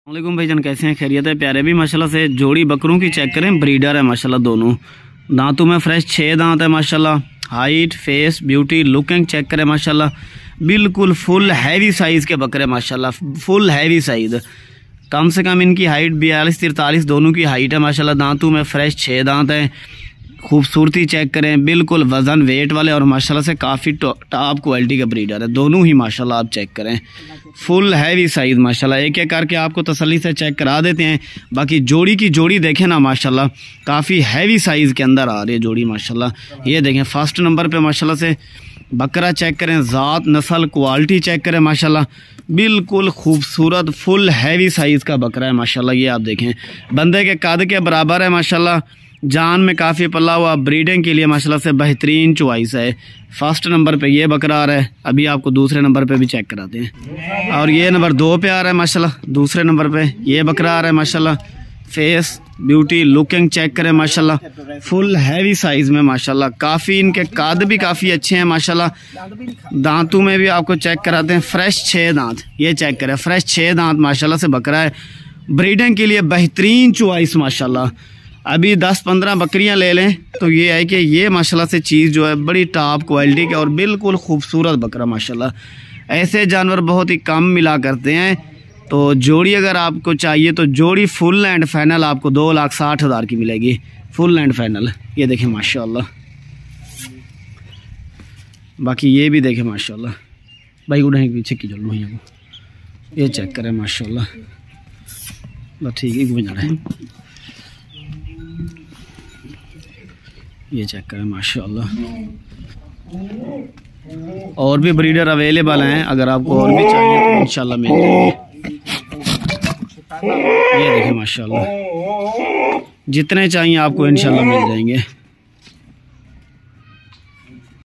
वालेकुम भाईजान, कैसे हैं? खैरियत है? प्यारे भी माशाल्लाह से जोड़ी बकरों की चेक करें, ब्रीडर है माशाल्लाह। दोनों दांतों में फ्रेश 6 दांत है माशाल्लाह। Height, face, beauty, looking check करें माशाल्लाह। बिल्कुल फुल हैवी साइज़ के बकरे माशाल्लाह, फुल हैवी साइज़। कम से कम इनकी हाइट 42-43 दोनों की हाइट है माशाल्लाह। दांतों में फ्रेश 6 दांत हैं। खूबसूरती चेक करें, बिल्कुल वज़न वेट वाले और माशाल्लाह से काफ़ी टॉप क्वालिटी का ब्रीडर है दोनों ही माशाल्लाह। आप चेक करें, फुल हैवी साइज़ माशाल्लाह। एक एक करके आपको तसल्ली से चेक करा देते हैं। बाकी जोड़ी की जोड़ी देखें ना माशाल्लाह, काफ़ी हैवी साइज़ के अंदर आ रही है जोड़ी माशाल्लाह। ये देखें फर्स्ट नंबर पे माशाल्लाह से बकरा चेक करें, ज़ात, नस्ल, क्वालिटी चेक करें माशाल्लाह। बिल्कुल खूबसूरत फुल हैवी साइज़ का बकरा है माशाल्लाह। ये आप देखें बंदे के कद के बराबर है माशाल्लाह। जान में काफ़ी पल्ला हुआ, ब्रीडिंग के लिए माशाल्लाह से बेहतरीन चॉइस है। फर्स्ट नंबर पे ये बकरा आ रहा है, अभी आपको दूसरे नंबर पे भी चेक कराते हैं। और ये नंबर 2 पे आ रहा है माशाल्लाह। दूसरे नंबर पे ये बकरा आ रहा है माशाल्लाह। फेस, ब्यूटी, लुकिंग चेक करें माशाल्लाह, फुल हैवी साइज़ में माशाल्लाह। काफ़ी इनके कद भी काफ़ी अच्छे हैं माशाल्लाह। दांतों में भी आपको चेक कराते हैं, फ्रेश 6 दांत। ये चेक करें, फ्रेश 6 दांत माशाल्लाह से बकरा है। ब्रीडिंग के लिए बेहतरीन चॉइस माशाल्लाह। अभी 10-15 बकरियां ले लें तो ये है कि ये माशाल्लाह से चीज़ जो है बड़ी टॉप क्वालिटी की और बिल्कुल खूबसूरत बकरा माशाल्लाह। ऐसे जानवर बहुत ही कम मिला करते हैं। तो जोड़ी अगर आपको चाहिए तो जोड़ी फुल एंड फाइनल आपको 2,60,000 की मिलेगी, फुल एंड फाइनल। ये देखें माशाल्लाह। बाकी ये भी देखें माशाल्लाह। भाई उड़े पीछे की चलो भैया को, ये चेक करें माशाल्लाह। बस ठीक है, बजा रहे हैं। ये चेक करें माशाल्लाह। और भी ब्रीडर अवेलेबल हैं, अगर आपको और भी चाहिए तो इंशाल्लाह मिल जाएंगे। ये देखें माशाल्लाह, जितने चाहिए आपको इंशाल्लाह मिल जाएंगे।